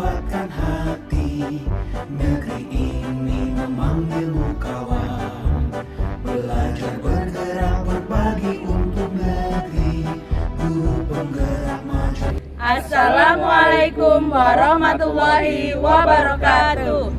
kuatkan hati. Negeri ini memanggilmu kawan. Belajar bergerak berbagi untuk negeri. Guru penggerak maju. Assalamualaikum warahmatullahi wabarakatuh.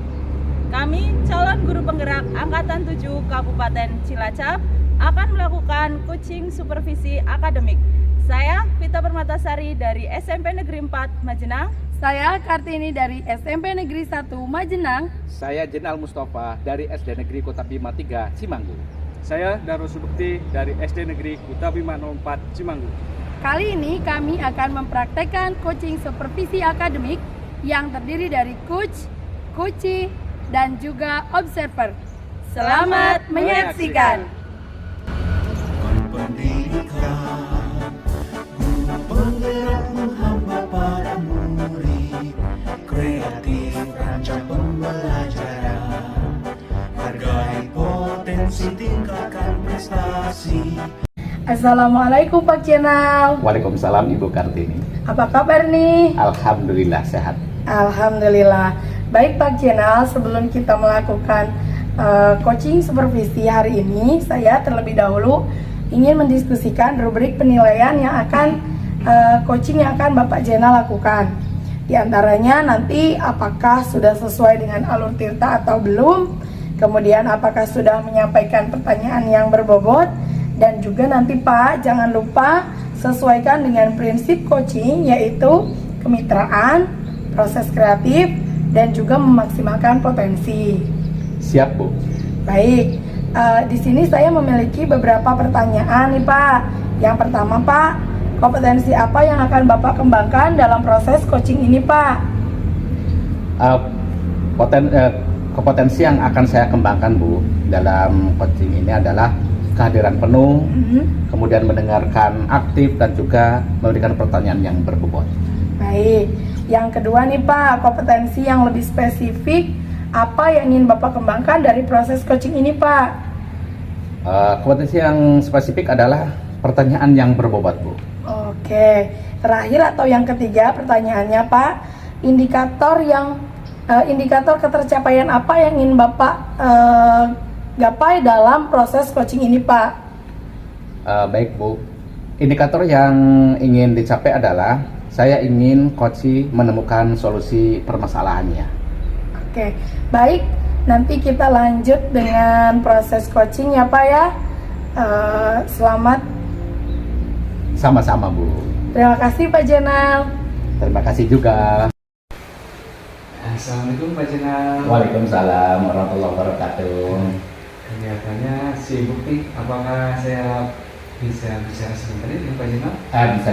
Kami calon guru penggerak Angkatan 7 Kabupaten Cilacap akan melakukan coaching supervisi akademik. Saya Vita Permatasari dari SMP Negeri 4 Majenang. Saya Kartini dari SMP Negeri 1 Majenang. Saya Jenal Mustafa dari SD Negeri Kota Bima 3 Cimanggu. Saya Darul Subukti dari SD Negeri Kota Bima 04 Cimanggu. Kali ini kami akan mempraktekkan coaching supervisi akademik yang terdiri dari coach, coachee, dan juga observer. Selamat menyaksikan. Pendidikan, guru penggerak menghamba para murid, kreatif rancang pembelajaran, hargai potensi, tingkatkan prestasi. Assalamualaikum Pak Jenal. Waalaikumsalam Ibu Kartini. Apa kabar nih? Alhamdulillah sehat. Alhamdulillah. Baik Pak Jenal, sebelum kita melakukan coaching supervisi hari ini, saya terlebih dahulu ingin mendiskusikan rubrik penilaian yang akan coaching yang akan Bapak Jenal lakukan. Di antaranya nanti apakah sudah sesuai dengan alur tirta atau belum, kemudian apakah sudah menyampaikan pertanyaan yang berbobot, dan juga nanti Pak jangan lupa sesuaikan dengan prinsip coaching, yaitu kemitraan, proses kreatif, dan juga memaksimalkan potensi. Siap Bu. Baik, di sini saya memiliki beberapa pertanyaan nih Pak. Yang pertama Pak, kompetensi apa yang akan Bapak kembangkan dalam proses coaching ini Pak? Kompetensi yang akan saya kembangkan Bu dalam coaching ini adalah kehadiran penuh, kemudian mendengarkan aktif, dan juga memberikan pertanyaan yang berbobot. Baik, yang kedua nih Pak, kompetensi yang lebih spesifik apa yang ingin Bapak kembangkan dari proses coaching ini Pak? Kompetensi yang spesifik adalah pertanyaan yang berbobot Bu. Oke, terakhir atau yang ketiga pertanyaannya Pak, indikator ketercapaian apa yang ingin Bapak gapai dalam proses coaching ini Pak? Baik Bu, indikator yang ingin dicapai adalah saya ingin coaching menemukan solusi permasalahannya. Oke, baik, nanti kita lanjut dengan proses coaching ya Pak ya. Selamat. Sama-sama Bu. Terima kasih Pak Jenal. Terima kasih juga. Assalamualaikum Pak Jenal. Waalaikumsalam warahmatullahi wabarakatuh. Kelihatannya sibuk nih. Apakah saya bisa bicara sebentar dengan Pak Jenal?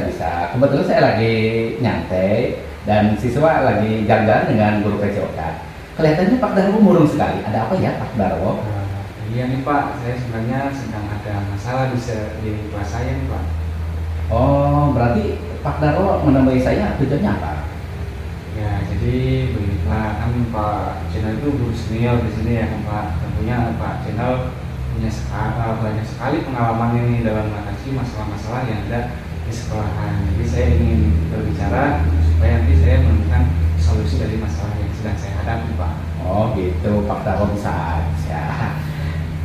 Bisa. Kebetulan saya lagi nyantai dan siswa lagi jalan-jalan dengan guru PJOK. Kelihatannya Pak Darwo murung sekali. Ada apa ya Pak Darwo? Iya nih Pak, saya sebenarnya sedang ada masalah di kelas saya nih Pak. Oh, berarti Pak Darwo menemui saya tujuannya apa? Ya, jadi begini Pak, kan Pak Jenal itu guru senior di sini ya kan Pak. Tentunya Pak Jenal punya banyak sekali pengalaman ini dalam mengatasi masalah-masalah yang ada di sekolahan. Jadi saya ingin berbicara supaya nanti saya menemukan solusi dari masalah yang sedang saya hadapi Pak. Oh gitu, Pak Darwo bisa aja.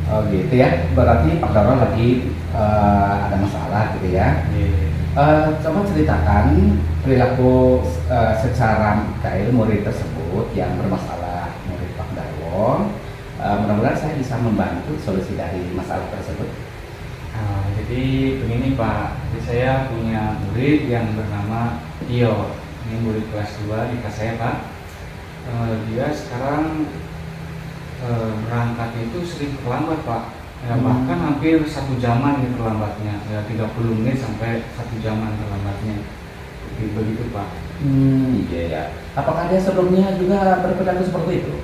Oh gitu ya, berarti Pak Darwo lagi ada masalah gitu ya. Coba ceritakan perilaku secara detail murid tersebut yang bermasalah, murid Pak Darwo. Mudah-mudahan saya bisa membantu solusi dari masalah tersebut. Jadi begini Pak, jadi saya punya murid yang bernama Tio. Ini murid kelas 2 di kelas saya Pak. Dia sekarang berangkat itu sering terlambat Pak. Ya, bahkan hampir 1 jaman ini terlambatnya, ya 30 menit sampai 1 jaman terlambatnya. Begitu Pak. Iya ya. Apakah dia sebelumnya juga berperilaku seperti itu?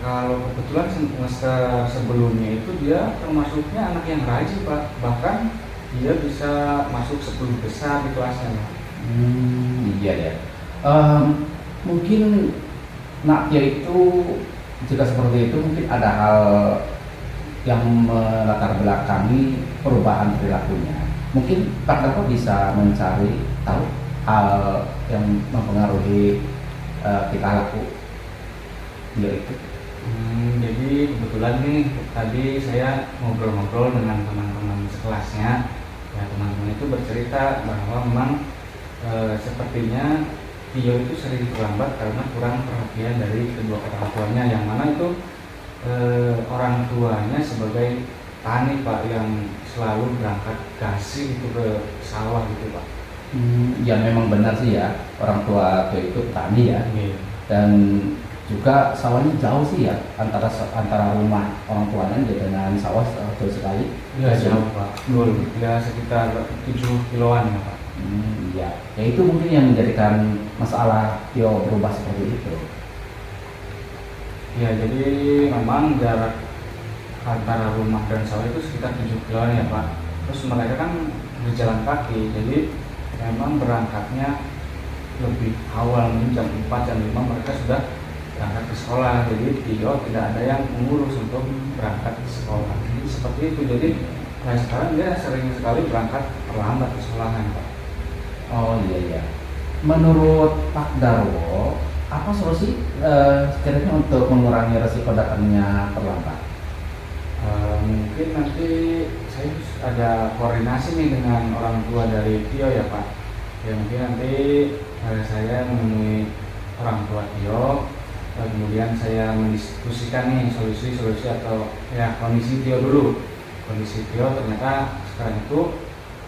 Kalau kebetulan semester sebelumnya itu dia termasuknya anak yang rajin Pak. Bahkan dia bisa masuk 10 besar di kelasnya Pak. Iya ya. Mungkin Nadia itu jika seperti itu mungkin ada hal yang melatar belakangi perubahan perilakunya. Mungkin Pak Darwo bisa mencari tahu hal yang mempengaruhi kita laku itu. Jadi kebetulan nih tadi saya ngobrol-ngobrol dengan teman-teman sekelasnya. Ya, teman-teman itu bercerita bahwa memang sepertinya Tio itu sering terlambat karena kurang perhatian dari kedua orang tuanya, yang mana itu orang tuanya sebagai tani Pak, yang selalu berangkat gasing itu ke sawah gitu Pak. Ya memang benar sih ya, orang tua Tio itu petani ya. Dan juga sawahnya jauh sih ya, antara rumah orang tuanya dengan sawah jauh sekali. Iya jauh Pak, betul. Ya sekitar 7 kiloan ya Pak. Ya itu mungkin yang menjadikan masalah Tio berubah seperti itu. Ya jadi memang jarak antara rumah dan sawah itu sekitar 7 kiloan ya Pak. Terus mereka kan berjalan kaki, jadi memang berangkatnya lebih awal, mungkin jam 4, jam 5 mereka sudah berangkat ke sekolah. Jadi Tio tidak ada yang mengurus untuk berangkat ke sekolah. Jadi seperti itu. Jadi sekarang dia sering sekali berangkat terlambat ke sekolahan Pak. Oh iya. Menurut Pak Darwo, apa solusi sekiranya untuk mengurangi resiko datangnya terlambat? Mungkin nanti saya ada koordinasi nih dengan orang tua dari Tio ya Pak. Ya mungkin nanti saya menemui orang tua Tio, kemudian saya mendiskusikan nih solusi atau ya kondisi Tio dulu. Kondisi Tio ternyata sekarang itu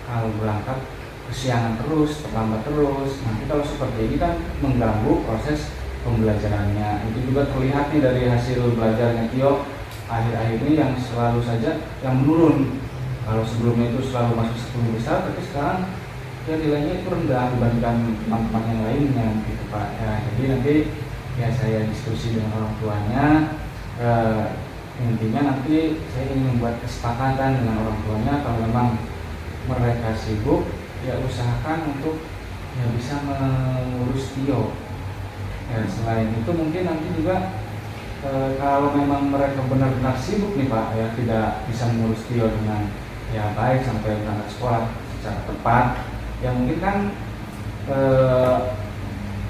kalau berangkat kesiangan terus, terlambat terus. Nanti kalau seperti ini kan mengganggu proses pembelajarannya. Itu juga terlihat nih dari hasil belajarnya Tio akhir-akhir ini yang selalu saja yang menurun. Kalau sebelumnya itu selalu masuk 10 besar, tapi sekarang ya nilainya itu rendah dibandingkan teman-teman yang lainnya gitu Pak. Ya, jadi nanti ya saya diskusi dengan orang tuanya. Intinya nanti saya ingin membuat kesepakatan dengan orang tuanya, kalau memang mereka sibuk ya usahakan untuk ya bisa mengurus Tio. Ya, selain itu mungkin nanti juga kalau memang mereka benar-benar sibuk nih Pak, ya tidak bisa mengurus Tio dengan ya baik sampai berangkat sekolah secara tepat, ya mungkin kan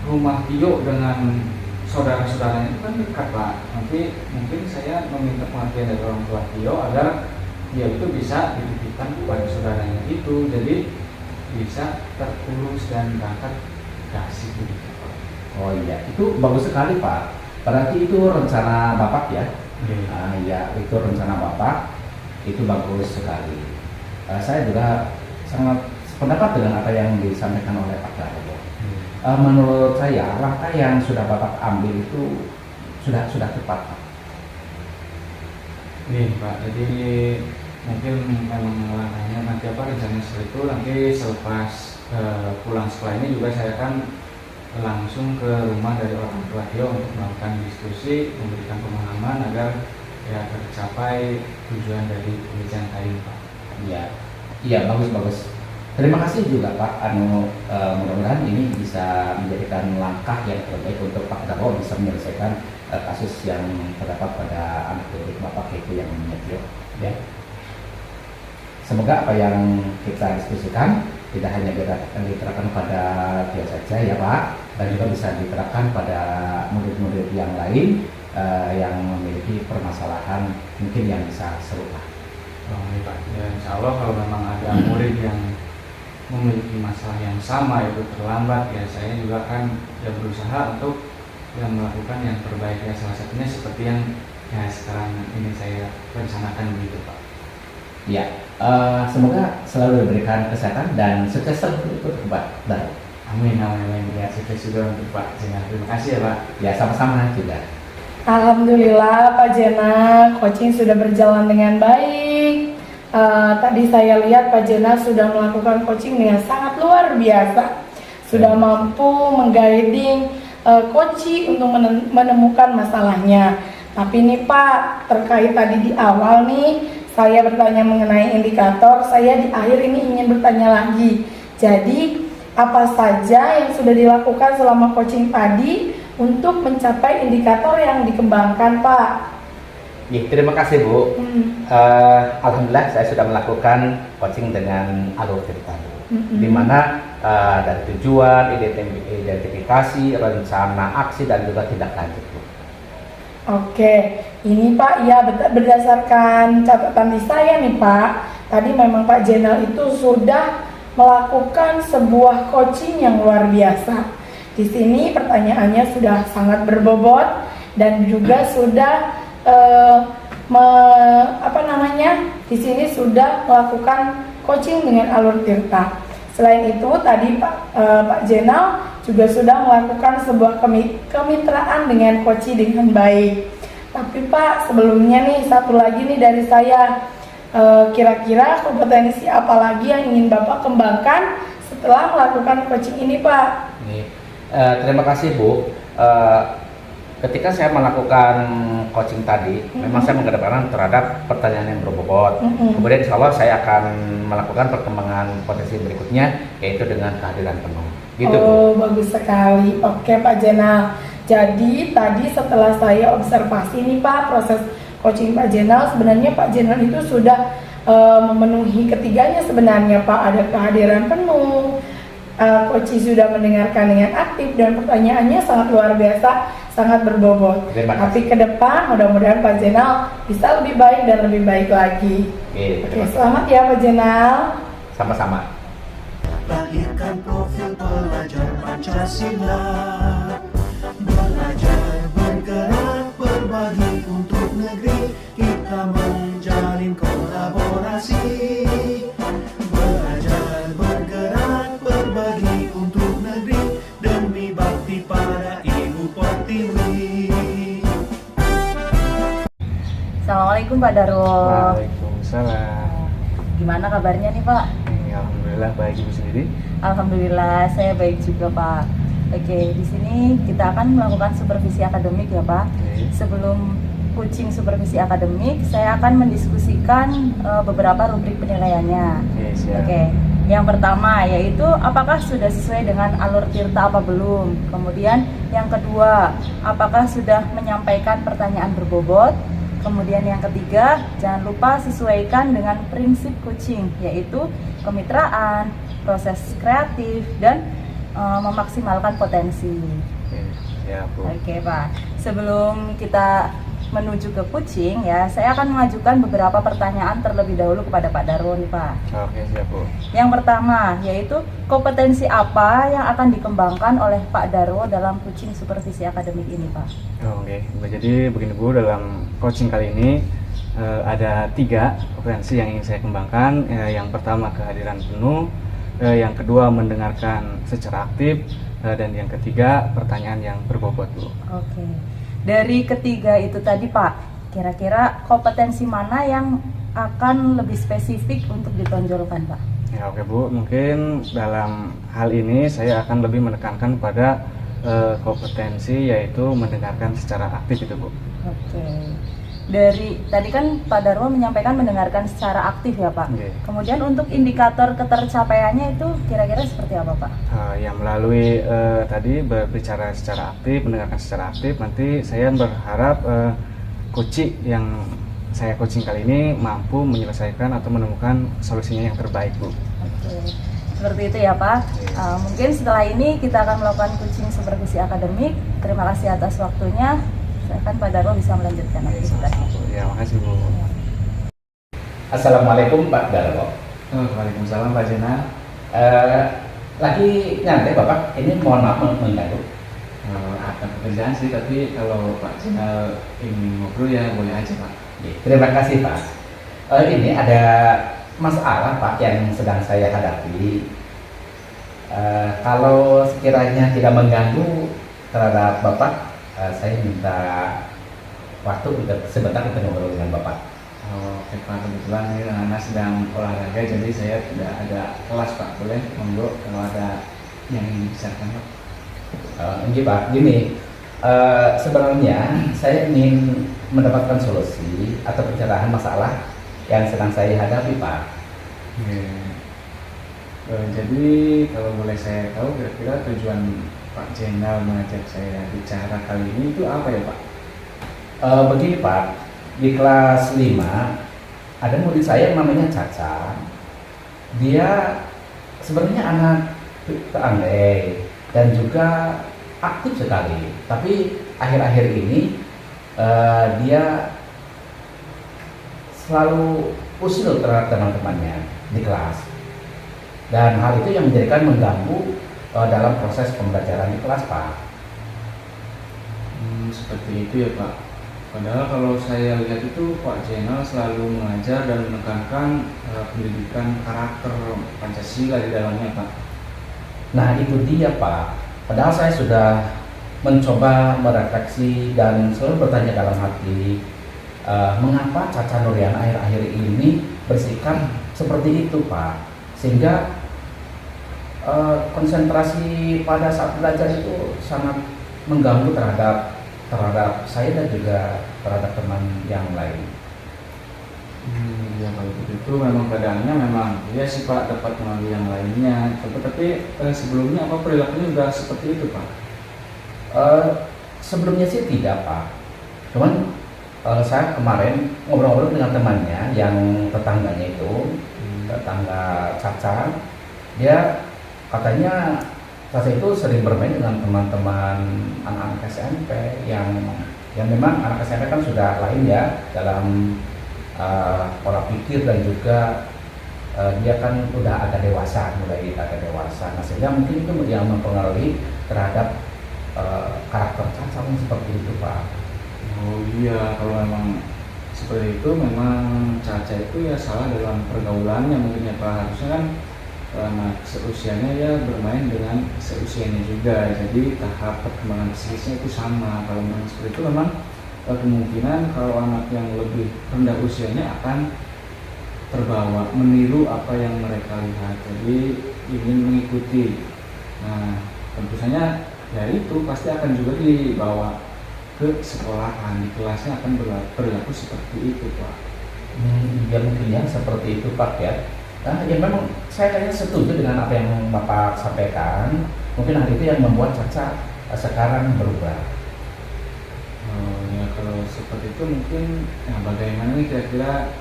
rumah Tio dengan saudara-saudaranya itu kan dekat Pak. Nanti mungkin saya meminta pengertian dari orang tua Tio agar dia itu bisa dititipkan kepada saudaranya itu, jadi bisa terurus dan berangkat gasik begitu Pak. Oh iya, itu bagus sekali Pak. Berarti itu rencana Bapak ya? Ya, itu rencana Bapak, itu bagus sekali. Saya juga sangat sependapat dengan apa yang disampaikan oleh Pak Darwo. Menurut saya langkah yang sudah Bapak ambil itu sudah tepat Pak. Nih Pak, jadi mungkin memang langkahnya nanti rencananya seperti itu. Nanti selepas pulang sekolah ini juga saya akan langsung ke rumah dari orang tua Tio untuk melakukan diskusi, memberikan pemahaman agar ya tercapai tujuan dari pembicaraan tadi Pak. Iya bagus. Terima kasih juga Pak. Mudah-mudahan ini bisa menjadikan langkah yang terbaik untuk Pak Darwo bisa menyelesaikan kasus yang terdapat pada anak didik Bapak yaitu yang namanya Tio. Ya. Semoga apa yang kita diskusikan tidak hanya diterapkan pada Tio saja ya Pak, dan juga bisa diterapkan pada murid-murid yang lain yang memiliki permasalahan mungkin yang bisa serupa. Oh iya Pak, ya insya Allah kalau memang ada murid yang memiliki masalah yang sama yaitu terlambat, ya saya juga akan ya berusaha untuk yang melakukan yang terbaik, ya salah satunya seperti yang ya sekarang ini saya rencanakan begitu Pak. Ya, semoga selalu diberikan kesehatan dan sukses terus untuk Pak Darwo. Amin. Ya sukses juga untuk Pak Jena. Terima kasih ya Pak. Ya sama-sama juga. Alhamdulillah Pak Jena, coaching sudah berjalan dengan baik. Tadi saya lihat Pak Jena sudah melakukan coaching dengan sangat luar biasa. Sudah mampu mengguiding coaching untuk menemukan masalahnya. Tapi nih Pak, terkait tadi di awal nih saya bertanya mengenai indikator, saya di akhir ini ingin bertanya lagi. Jadi, apa saja yang sudah dilakukan selama coaching tadi untuk mencapai indikator yang dikembangkan, Pak? Ya, terima kasih Bu. Alhamdulillah saya sudah melakukan coaching dengan alur cerita, di mana dari tujuan, identifikasi, rencana aksi dan juga tindak lanjut, Bu. Oke, ini Pak, ya berdasarkan catatan di saya nih Pak, tadi memang Pak Jenal itu sudah melakukan sebuah coaching yang luar biasa. Di sini pertanyaannya sudah sangat berbobot dan juga sudah di sini sudah melakukan coaching dengan alur tirta. Selain itu tadi Pak Jenal juga sudah melakukan sebuah kemitraan dengan Koci dengan baik. Tapi Pak, sebelumnya nih satu lagi nih dari saya, kira-kira kompetensi apa lagi yang ingin Bapak kembangkan setelah melakukan coaching ini Pak? Terima kasih Bu. Ketika saya melakukan coaching tadi, memang saya mengedepankan terhadap pertanyaan yang berbobot. Kemudian insya Allah saya akan melakukan perkembangan potensi berikutnya, yaitu dengan kehadiran penuh. Gitu, oh, Bu. bagus sekali. Oke Pak Jenal. Jadi tadi setelah saya observasi nih Pak, proses coaching Pak Jenal, sebenarnya Pak Jenal itu sudah memenuhi ketiganya sebenarnya Pak. Ada kehadiran penuh, Koci sudah mendengarkan dengan aktif, dan pertanyaannya sangat luar biasa, sangat berbobot. Tapi ke depan mudah-mudahan Pak Jenal bisa lebih baik dan lebih baik lagi. Oke, selamat ya Pak Jenal. Sama-sama. Lahirkan profil pelajar Pancasila, belajar bergerak berbagi untuk negeri, kita menjalin kolaborasi. Belajar bergerak berbagi untuk negeri, demi bakti pada Ibu Pertiwi. Assalamualaikum Pak Darul. Waalaikumsalam. Gimana kabarnya nih Pak? Alhamdulillah baik, Ibu sendiri. Alhamdulillah saya baik juga Pak. Oke, di sini kita akan melakukan supervisi akademik ya Pak. Sebelum coaching supervisi akademik, saya akan mendiskusikan beberapa rubrik penilaiannya. Oke. Yang pertama yaitu apakah sudah sesuai dengan alur tirta apa belum. Kemudian yang kedua, apakah sudah menyampaikan pertanyaan berbobot. Kemudian yang ketiga, jangan lupa sesuaikan dengan prinsip coaching, yaitu kemitraan, proses kreatif, dan memaksimalkan potensi. Oke Pak, sebelum kita menuju ke coaching ya, saya akan mengajukan beberapa pertanyaan terlebih dahulu kepada Pak Darul nih Pak. Oke, siap Bu. Yang pertama yaitu kompetensi apa yang akan dikembangkan oleh Pak Darul dalam coaching supervisi akademik ini Pak? Oke, jadi begini Bu, dalam coaching kali ini ada 3 kompetensi yang ingin saya kembangkan. Yang pertama kehadiran penuh, yang kedua mendengarkan secara aktif, dan yang ketiga pertanyaan yang berbobot Bu. Oke. Dari ketiga itu tadi Pak, kira-kira kompetensi mana yang akan lebih spesifik untuk ditonjolkan Pak? Ya oke Bu, mungkin dalam hal ini saya akan lebih menekankan pada kompetensi yaitu mendengarkan secara aktif itu Bu. Oke. Dari tadi kan Pak Darul menyampaikan mendengarkan secara aktif ya Pak. Kemudian untuk indikator ketercapaiannya itu kira-kira seperti apa Pak? Yang melalui tadi berbicara secara aktif, mendengarkan secara aktif, nanti saya berharap coaching yang saya coaching kali ini mampu menyelesaikan atau menemukan solusinya yang terbaik Bu. Oke. Seperti itu ya Pak. Mungkin setelah ini kita akan melakukan coaching supervisi akademik. Terima kasih atas waktunya. Kan Pak Darul bisa melanjutkan aktivitasnya. Ya, makasih Bu. Assalamualaikum Pak Darul. Waalaikumsalam Pak Jenal. Lagi nyantai Bapak? Ini mohon maaf mengganggu. Ada pekerjaan sih, tapi kalau Pak Jenal ingin ngobrol ya boleh aja Pak. Terima kasih Pak. Ini ada masalah Pak yang sedang saya hadapi. Kalau sekiranya tidak mengganggu terhadap Bapak, saya minta waktu untuk sebentar kita ngobrol dengan Bapak. Oke Pak, kebetulan ini anak sedang olahraga, jadi saya tidak ada kelas Pak. Boleh monggo kalau ada yang ingin dibicarakan Pak. Ini Pak, gini, sebenarnya saya ingin mendapatkan solusi atau pencerahan masalah yang sedang saya hadapi Pak. Jadi kalau boleh saya tahu kira-kira tujuan Pak Jenal mengajak saya bicara kali ini itu apa ya Pak? Begini Pak, di kelas 5 ada murid saya yang namanya Caca. Dia sebenarnya anak pandai dan juga aktif sekali. Tapi akhir-akhir ini dia selalu usil terhadap teman-temannya di kelas. Dan hal itu yang menjadikan mengganggu dalam proses pembelajaran di kelas, Pak. Seperti itu ya Pak. Padahal kalau saya lihat itu Pak Jenal selalu mengajar dan menekankan pendidikan karakter Pancasila di dalamnya Pak. Nah itu dia Pak. Padahal saya sudah mencoba merefleksi dan selalu bertanya dalam hati, mengapa Caca Nuriana akhir-akhir ini bersikap seperti itu Pak, sehingga konsentrasi pada saat belajar itu sangat mengganggu terhadap saya dan juga terhadap teman yang lain. Ya kalau begitu memang keadaannya memang ya sih Pak, dapat mengambil yang lainnya. Tapi sebelumnya apa perilakunya juga seperti itu Pak? Sebelumnya sih tidak Pak. Cuman saya kemarin ngobrol-ngobrol dengan temannya yang tetangganya itu, tetangga Caca. Dia katanya Caca itu sering bermain dengan teman-teman anak-anak SMP yang memang anak SMP kan sudah lain ya dalam pola pikir dan juga dia kan udah agak dewasa, mulai agak dewasa. Nah sehingga mungkin itu yang mempengaruhi terhadap karakter Caca seperti itu Pak. Oh iya, kalau memang seperti itu memang Caca itu ya salah dalam pergaulannya mungkin ya Pak. Harusnya kan anak seusianya ya bermain dengan seusianya juga, jadi tahap perkembangan psikisnya itu sama. Kalau memang seperti itu memang kemungkinan kalau anak yang lebih rendah usianya akan terbawa meniru apa yang mereka lihat, jadi ingin mengikuti. Nah tentu saja dari itu pasti akan juga dibawa ke sekolahan, di kelasnya akan berlaku seperti itu Pak. Ya mungkin ya seperti itu Pak ya. Nah, ya memang saya kayaknya setuju dengan apa yang Bapak sampaikan. Mungkin hal itu yang membuat Caca sekarang berubah. Oh ya kalau seperti itu mungkin ya bagaimana nih kira-kira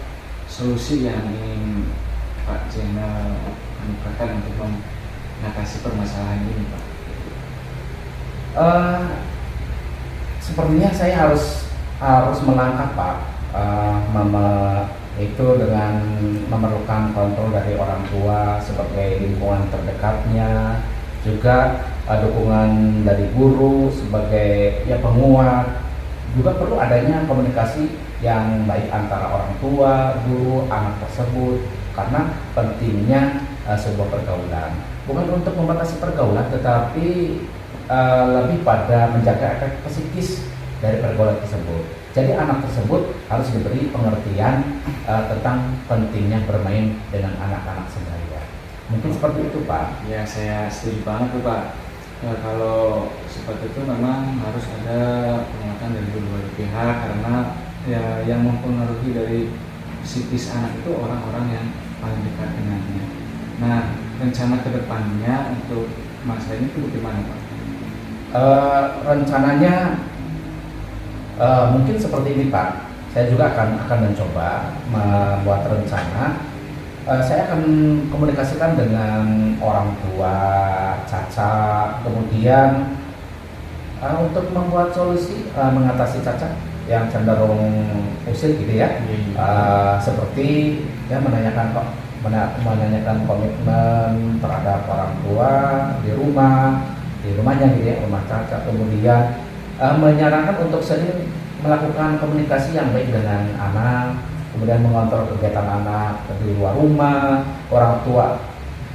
solusi yang ingin Pak Jenal anugerahkan untuk mengatasi permasalahan ini Pak? Sepertinya saya harus melangkah Pak, itu dengan memerlukan kontrol dari orang tua sebagai lingkungan terdekatnya, juga dukungan dari guru sebagai ya penguat. Juga perlu adanya komunikasi yang baik antara orang tua, guru, anak tersebut, karena pentingnya sebuah pergaulan. Bukan untuk membatasi pergaulan, tetapi lebih pada menjaga efek psikis dari pergaulan tersebut. Jadi anak tersebut harus diberi pengertian tentang pentingnya bermain dengan anak-anak sebaya. Mungkin seperti itu Pak. Ya saya setuju banget tuh Pak. Kalau seperti itu memang harus ada penguatan dari berbagai pihak, karena ya yang mempengaruhi dari psikis anak itu orang-orang yang paling dekat dengannya. Nah rencana kedepannya untuk masalah ini itu bagaimana Pak? Rencananya mungkin seperti ini Pak. Saya juga akan mencoba membuat rencana. Saya akan komunikasikan dengan orang tua Caca, kemudian untuk membuat solusi mengatasi Caca yang cenderung usil gitu ya. Seperti ya menanyakan komitmen terhadap orang tua di rumahnya gitu ya, rumah Caca. Kemudian menyarankan untuk sering melakukan komunikasi yang baik dengan anak, kemudian mengontrol kegiatan anak di luar rumah, orang tua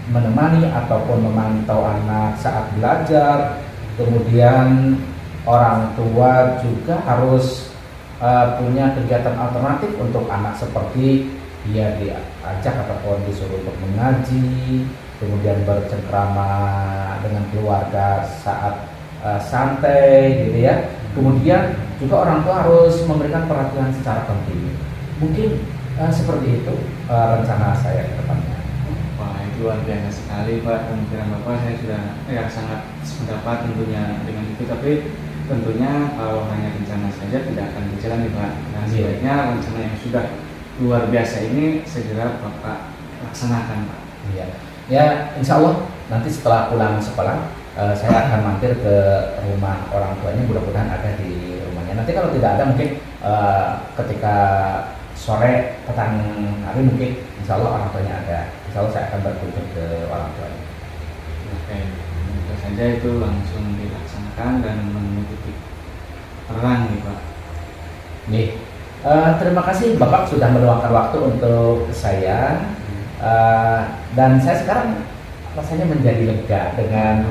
menemani ataupun memantau anak saat belajar. Kemudian orang tua juga harus punya kegiatan alternatif untuk anak, seperti dia diajak ataupun disuruh untuk mengaji, kemudian bercengkrama dengan keluarga saat santai gitu ya. Kemudian juga orang tua harus memberikan perhatian secara penting. Mungkin seperti itu rencana saya ke depannya. Wah itu luar biasa sekali Pak, pemikiran Bapak saya sudah sangat sependapat tentunya dengan itu. Tapi tentunya kalau hanya rencana saja tidak akan berjalan nih Pak. Nah sebaiknya rencana yang sudah luar biasa ini segera Bapak laksanakan Pak. Iya. Ya insya Allah nanti setelah pulang sekolah saya akan mampir ke rumah orang tuanya, mudah-mudahan ada di rumahnya. Nanti kalau tidak ada mungkin ketika sore petang hari mungkin insya Allah orang tuanya ada. Insya Allah saya akan berkunjung ke orang tuanya. Oke, tentu saja itu langsung dilaksanakan dan mengikuti terang nih Pak. Nih, terima kasih Bapak sudah meluangkan waktu untuk saya. Dan saya sekarang rasanya menjadi lega dengan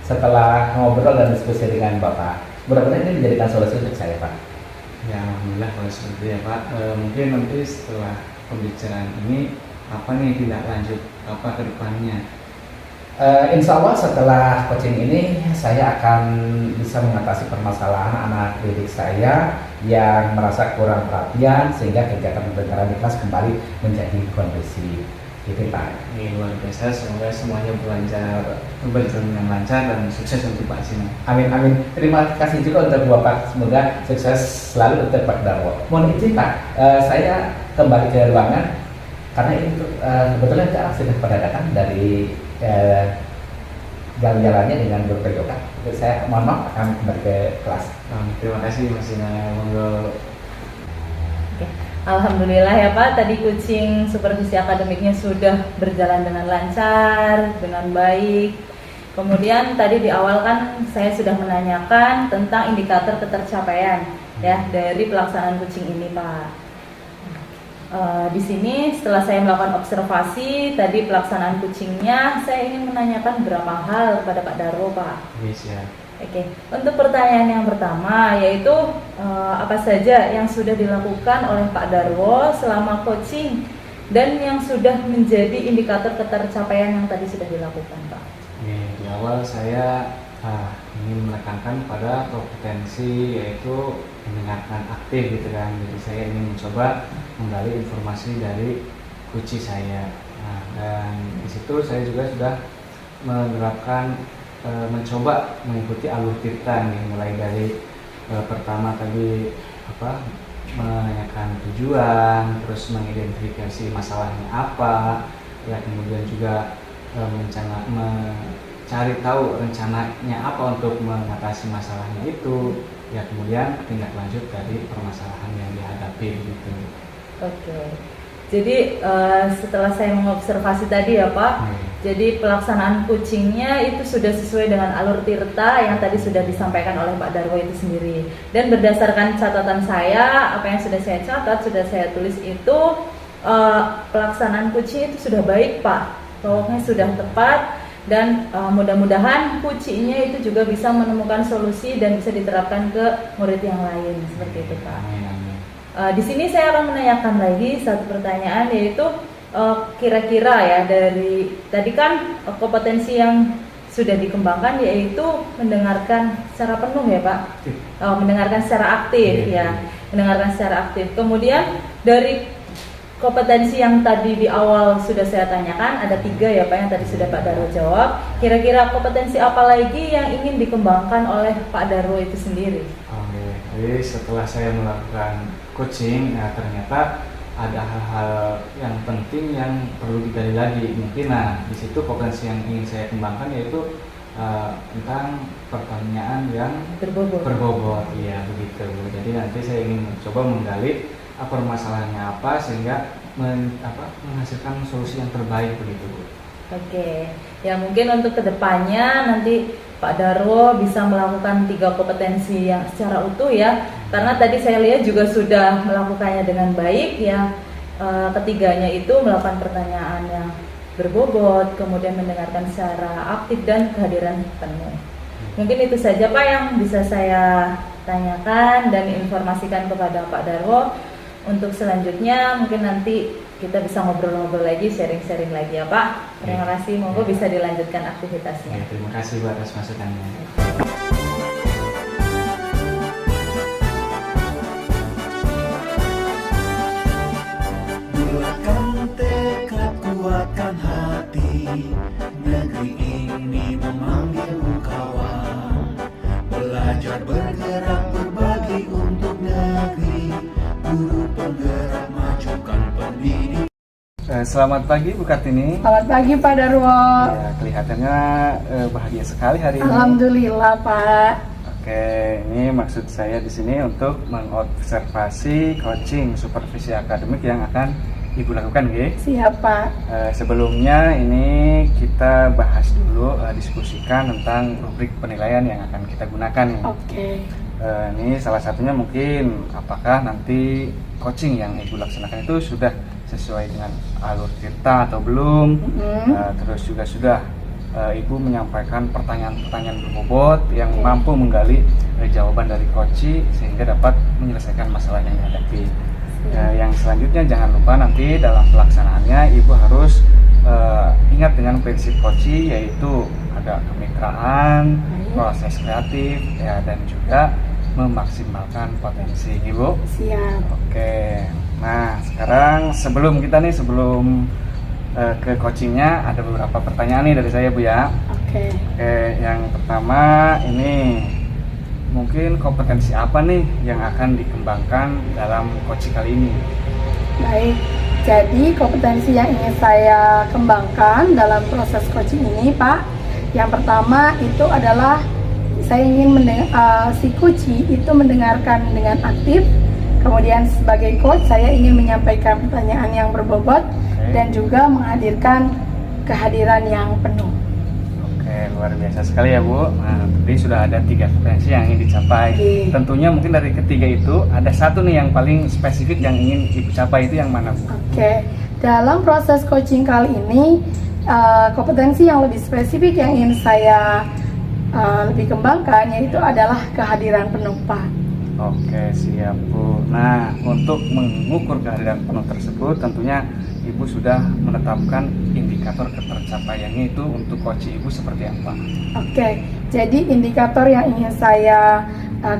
setelah ngobrol dan diskusi dengan Bapak. Mudah-mudahan ini menjadikan solusi untuk saya, Pak. Ya, alhamdulillah kalau seperti itu ya Pak. Mungkin nanti setelah pembicaraan ini apa nih tidak lanjut apa ke depannya? Insya Allah setelah coaching ini saya akan bisa mengatasi permasalahan anak didik saya yang merasa kurang perhatian sehingga kegiatan pembelajaran di kelas kembali menjadi kondusif. Gitu Pak. Ini luar biasa, semoga semuanya berjalan dengan lancar dan sukses untuk Pak Cina. Amin amin. Terima kasih juga untuk Bapak. Semoga sukses selalu untuk Pak Darwo. Mohon izin Pak, saya kembali ke ruangan karena ini kebetulan kita sudah pada datang dari jalan-jalannya dengan Dr. Yoga. Saya mohon maaf akan kembali ke kelas. Terima kasih Mas Cina. Monggo. Oke. Alhamdulillah ya Pak, tadi coaching supervisi akademiknya sudah berjalan dengan lancar, dengan baik. Kemudian tadi di awal kan saya sudah menanyakan tentang indikator ketercapaian ya dari pelaksanaan coaching ini Pak. Di sini setelah saya melakukan observasi tadi pelaksanaan coachingnya, saya ingin menanyakan beberapa hal kepada Pak Darwo Pak. Yes, ya. Oke, untuk pertanyaan yang pertama yaitu apa saja yang sudah dilakukan oleh Pak Darwo selama coaching dan yang sudah menjadi indikator ketercapaian yang tadi sudah dilakukan Pak? Di awal saya ingin menekankan pada kompetensi yaitu mendengarkan aktif gitu kan. Jadi saya ingin mencoba menggali informasi dari coach saya. Dan di situ saya juga sudah menerapkan mencoba mengikuti alur tirta nih, mulai dari pertama tadi menanyakan tujuan, terus mengidentifikasi masalahnya apa, ya kemudian juga mencari tahu rencananya apa untuk mengatasi masalahnya itu, ya kemudian tindak lanjut dari permasalahan yang dihadapi gitu. Oke. Jadi setelah saya mengobservasi tadi ya Pak, jadi pelaksanaan coachingnya itu sudah sesuai dengan alur tirta yang tadi sudah disampaikan oleh Pak Darwo itu sendiri. Dan berdasarkan catatan saya, apa yang sudah saya catat, sudah saya tulis itu pelaksanaan coaching itu sudah baik Pak, pokoknya sudah tepat. Dan mudah-mudahan coachingnya itu juga bisa menemukan solusi dan bisa diterapkan ke murid yang lain seperti itu Pak. Di sini saya akan menanyakan lagi satu pertanyaan yaitu kira-kira ya dari tadi kan kompetensi yang sudah dikembangkan yaitu mendengarkan secara penuh ya Pak, mendengarkan secara aktif ya, mendengarkan secara aktif. Kemudian dari kompetensi yang tadi di awal sudah saya tanyakan ada 3 ya Pak yang tadi sudah Pak Darwo jawab. Kira-kira kompetensi apa lagi yang ingin dikembangkan oleh Pak Darwo itu sendiri? Jadi setelah saya melakukan coaching, ternyata ada hal-hal yang penting yang perlu digali lagi. Mungkin di situ kompetensi yang ingin saya kembangkan yaitu tentang pertanyaan yang berbobot, ya begitu. Jadi nanti saya ingin mencoba menggali permasalahannya apa sehingga menghasilkan solusi yang terbaik begitu Bu. Oke, ya mungkin untuk kedepannya nanti Pak Darwo bisa melakukan 3 kompetensi yang secara utuh ya, karena tadi saya lihat juga sudah melakukannya dengan baik ya. Ketiganya itu melakukan pertanyaan yang berbobot, kemudian mendengarkan secara aktif dan kehadiran penuh. Mungkin itu saja Pak yang bisa saya tanyakan dan informasikan kepada Pak Darwo. Untuk selanjutnya mungkin nanti kita bisa ngobrol-ngobrol lagi, sharing-sharing lagi ya Pak. Terima kasih, monggo bisa dilanjutkan aktivitasnya. Terima kasih Bu atas masukannya. Bulatkan tekad, kuatkan hati, negeri ini memanggilmu kawan. Belajar bergerak berbagi untuk negeri, guru penggerak majukan pendidikan. Selamat pagi Bu Kartini. Selamat pagi Pak Darwo. Ya, kelihatannya bahagia sekali hari ini. Alhamdulillah Pak. Oke, ini maksud saya di sini untuk mengobservasi coaching supervisi akademik yang akan Ibu lakukan, nggih. Siap Pak. Sebelumnya ini kita bahas dulu, diskusikan tentang rubrik penilaian yang akan kita gunakan. Oke. Ini salah satunya mungkin apakah nanti coaching yang Ibu laksanakan itu sudah sesuai dengan alur cerita atau belum. Terus juga sudah Ibu menyampaikan pertanyaan-pertanyaan berbobot yang mampu menggali jawaban dari coach sehingga dapat menyelesaikan masalah yang dihadapi. Yang selanjutnya jangan lupa nanti dalam pelaksanaannya Ibu harus ingat dengan prinsip coach, yaitu ada kemitraan, proses kreatif, ya, dan juga memaksimalkan potensi Ibu. Siap. Oke, nah sekarang sebelum ke coachingnya ada beberapa pertanyaan nih dari saya Bu ya. Oke. Oke, yang pertama ini mungkin kompetensi apa nih yang akan dikembangkan dalam coaching kali ini? Baik. Jadi kompetensi yang ingin saya kembangkan dalam proses coaching ini Pak, yang pertama itu adalah saya ingin si coach itu mendengarkan dengan aktif. Kemudian sebagai coach saya ingin menyampaikan pertanyaan yang berbobot dan juga menghadirkan kehadiran yang penuh. Oke, luar biasa sekali ya Bu. Nah, tadi sudah ada 3 kompetensi yang ingin dicapai. Tentunya mungkin dari ketiga itu ada satu nih yang paling spesifik yang ingin Ibu capai, itu yang mana Bu? Oke, dalam proses coaching kali ini kompetensi yang lebih spesifik yang ingin saya lebih kembangkan yaitu adalah kehadiran penuh Pak. Oke, siap Bu. Nah, untuk mengukur kehadiran penuh tersebut tentunya Ibu sudah menetapkan indikator ketercapaiannya itu untuk coach Ibu seperti apa? Oke, jadi indikator yang ingin saya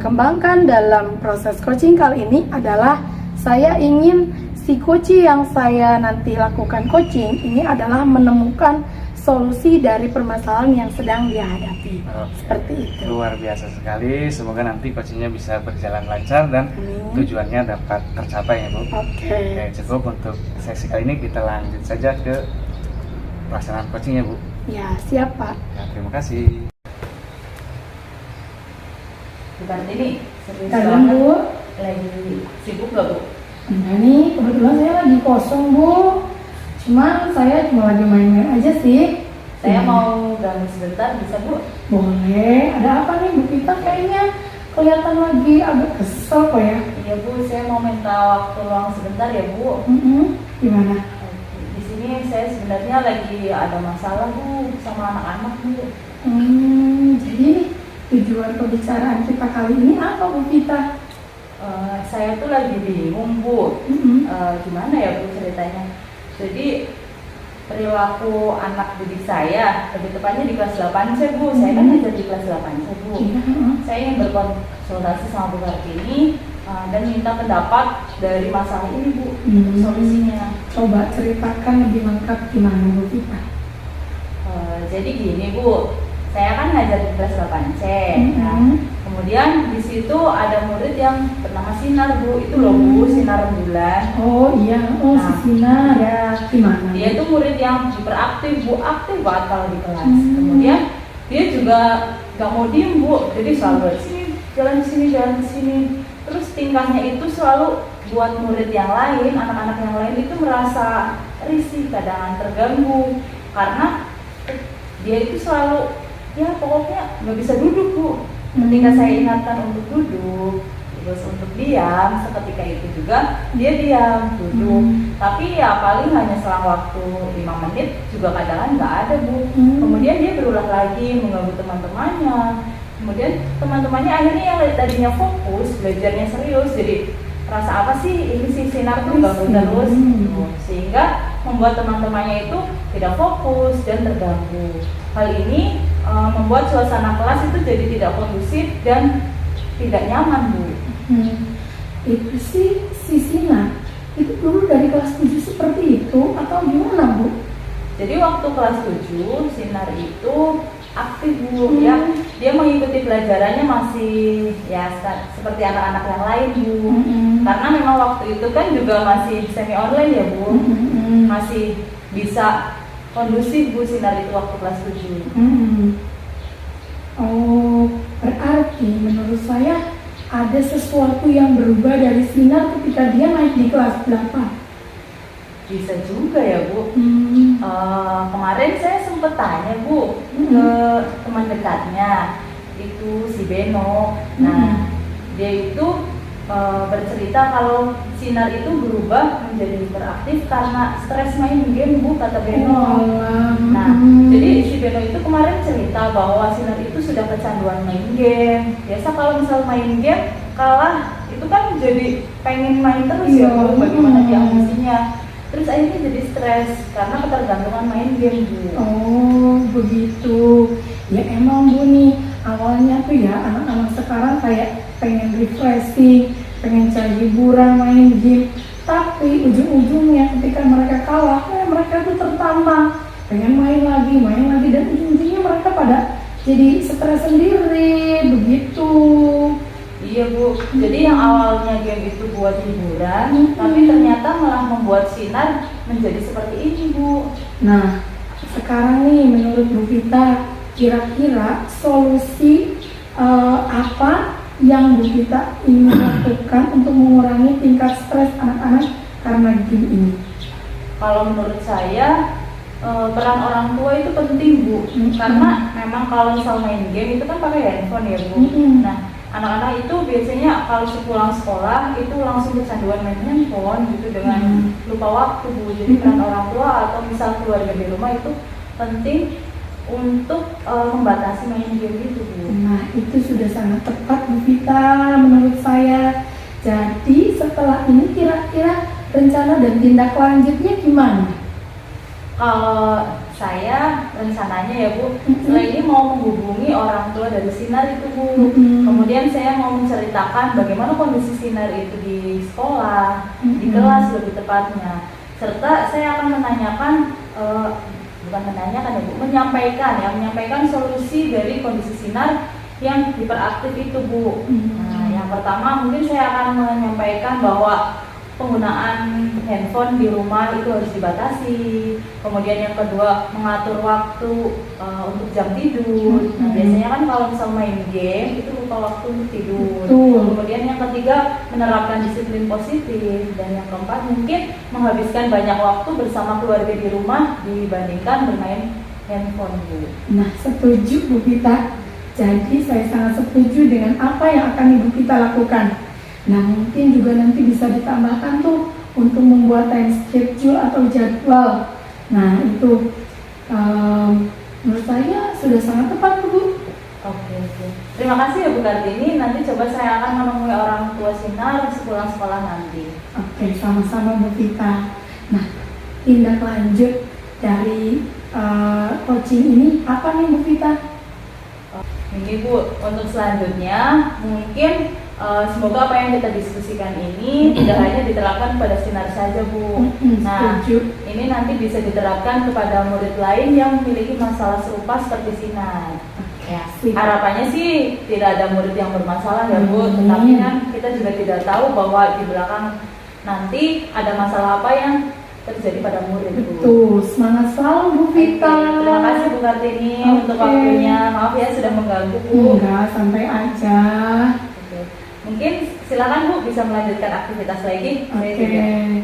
kembangkan dalam proses coaching kali ini adalah saya ingin si coach yang saya nanti lakukan coaching ini adalah menemukan solusi dari permasalahan yang sedang dia hadapi. Seperti itu. Luar biasa sekali. Semoga nanti coachingnya bisa berjalan lancar dan tujuannya dapat tercapai ya Bu. Oke. Cukup untuk sesi kali ini, kita lanjut saja ke pelaksanaan coachingnya Bu. Ya, siap Pak. Ya, terima kasih. Bukan ini, serius Kadang banget. Bu, Lagi sibuk gak Bu? nah ini kebetulan saya lagi kosong Bu. Cuman saya cuma lagi main-main aja sih. Saya mau ganggu sebentar, bisa Bu? Boleh. Ada apa nih Bu Pita? Kayaknya kelihatan lagi agak kesel kok ya. Iya Bu, saya mau minta waktu luang sebentar ya Bu. Gimana? Di sini saya sebenarnya lagi ada masalah Bu sama anak-anak Bu. Jadi tujuan pembicaraan kita kali ini apa Bu Pita? Saya tuh lagi bingung Bu. Gimana ya Bu ceritanya? Jadi perilaku anak didik saya, lebih tepatnya di kelas 8C Bu. Saya kan ngajar di kelas 8C Bu. Saya ingin berkonsultasi sama Bu Kartini dan minta pendapat dari masalah ini Bu, solusinya. Coba ceritakan lebih lengkap gimana Bu Pita. Jadi gini Bu, saya kan ngajar di kelas 8C. Kemudian di situ ada murid yang bernama Sinar Bu, itu loh Bu, Sinar Rembulan. Oh iya, si Sinar. Ya, gimana? Dia itu murid yang hiperaktif Bu, aktif banget kalau di kelas. Kemudian dia juga gak mau diem Bu, jadi selalu jalan ke sini. Terus tingkahnya itu selalu buat murid yang lain, anak-anak yang lain itu merasa risih, kadang terganggu karena dia itu selalu ya pokoknya nggak bisa duduk Bu. Ketika saya ingatkan untuk duduk, terus untuk diam, seketika itu juga dia diam, duduk. Tapi ya paling hanya selang waktu 5 menit juga kadang nggak ada Bu. Kemudian dia berulang lagi mengganggu teman-temannya. Kemudian teman-temannya akhirnya yang tadinya fokus belajarnya serius, jadi rasa apa sih ini si Sinar tuh ganggu terus, sehingga membuat teman-temannya itu tidak fokus dan terganggu. Hal ini membuat suasana kelas itu jadi tidak kondusif dan tidak nyaman Bu. Itu sih si Sinar itu dulu dari kelas 7 seperti itu atau gimana Bu? Jadi waktu kelas 7 Sinar itu aktif Bu, dia mengikuti pelajarannya masih ya seperti anak-anak yang lain Bu. Karena memang waktu itu kan juga masih semi online ya Bu. masih bisa kondusif Bu sinar itu waktu kelas 7. Oh, berarti menurut saya ada sesuatu yang berubah dari sinar ketika dia naik di kelas 8. Bisa juga ya Bu. Kemarin saya sempat tanya Bu ke teman dekatnya itu si Beno. Nah dia itu bercerita kalau sinar itu berubah menjadi hiperaktif karena stres main game Bu, kata Beno. Nah jadi si Beno itu kemarin cerita bahwa sinar itu sudah kecanduan main game. Biasa kalau misal main game kalah itu kan jadi pengen main terus ya Bu, bagaimana dia ambisinya. Terus akhirnya jadi stres karena ketergantungan main game Bu. Oh begitu. Ya emang Bu nih, awalnya tuh ya anak-anak sekarang kayak pengen refreshing, pengen cari hiburan main game. Tapi ujung-ujungnya ketika mereka kalah, mereka tuh tertambah pengen main lagi dan ujung-ujungnya mereka pada jadi stres sendiri begitu. Iya Bu, jadi yang awalnya game itu buat hiburan, tapi ternyata malah membuat sinar menjadi seperti ini Bu. Nah, sekarang nih menurut Bu Vita, kira-kira solusi apa yang Bu Vita ingin lakukan untuk mengurangi tingkat stres anak-anak karena game ini? Kalau menurut saya peran orang tua itu penting Bu, karena memang kalau misal main game itu kan pakai handphone ya Bu. Nah anak-anak itu biasanya kalau sepulang sekolah itu langsung kecanduan main handphone gitu dengan lupa waktu Bu. Jadi peran orang tua atau misal keluarga di rumah itu penting untuk membatasi main game itu Bu. Nah itu sudah sangat tepat Bu Vita menurut saya. Jadi setelah ini kira-kira rencana dan tindak lanjutnya gimana? Kalau saya rencananya ya Bu, setelah ini mau menghubungi orang tua dari sinar itu Bu. Kemudian saya mau menceritakan bagaimana kondisi sinar itu di sekolah, di kelas lebih tepatnya. Serta saya akan menanyakan, bukan menanyakan ya Bu, menyampaikan solusi dari kondisi sinar yang hiperaktif itu Bu. Nah yang pertama mungkin saya akan menyampaikan bahwa penggunaan handphone di rumah itu harus dibatasi. Kemudian yang kedua mengatur waktu untuk jam tidur. Nah biasanya kan kalau misal main game itu lupa waktu untuk tidur. Kemudian yang ketiga menerapkan disiplin positif. Dan yang keempat mungkin menghabiskan banyak waktu bersama keluarga di rumah dibandingkan bermain handphone Bu. Nah setuju Bu Vita. Jadi saya sangat setuju dengan apa yang akan Ibu Vita lakukan. Nah mungkin juga nanti bisa ditambahkan tuh untuk membuat time schedule atau jadwal. Nah itu menurut saya sudah sangat tepat Bu. Oke. Terima kasih ya Bu Kartini. Nanti coba saya akan menemui orang tua sinar sepulang sekolah nanti. Oke, sama-sama Bu Vita. Nah tindak lanjut dari coaching ini apa nih Bu Vita? Ini Bu, untuk selanjutnya mungkin semoga apa yang kita diskusikan ini tidak hanya diterapkan pada sinar saja Bu. Nah, ini nanti bisa diterapkan kepada murid lain yang memiliki masalah serupa seperti sinar. Ya, harapannya sih tidak ada murid yang bermasalah ya Bu, tetapi kan kita juga tidak tahu bahwa di belakang nanti ada masalah apa yang terjadi pada murid Bu. Betul, semangat selalu Bu Vita. Terima kasih Bu Kartini untuk waktunya. Maaf ya sudah mengganggu Bu. Enggak, santai aja. Mungkin silakan Bu bisa melanjutkan aktivitas lagi. Oke, baik.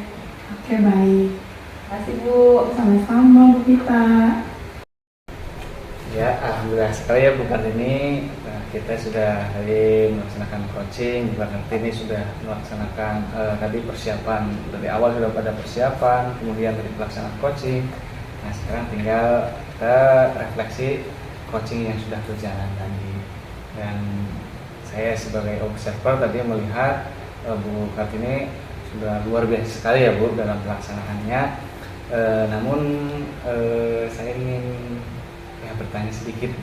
Terima kasih Bu. Sama-sama Bu Vita. Ya, alhamdulillah sekali ya Bu Kartini. Kita sudah tadi melaksanakan coaching, Bu Kartini sudah melaksanakan tadi persiapan dari awal sudah pada persiapan, kemudian dari pelaksanaan coaching. Nah sekarang tinggal kita refleksi coaching yang sudah berjalan tadi. Dan saya sebagai observer tadi melihat Bu Kartini sudah luar biasa sekali ya Bu dalam pelaksanaannya. Namun saya ingin bertanya sedikit.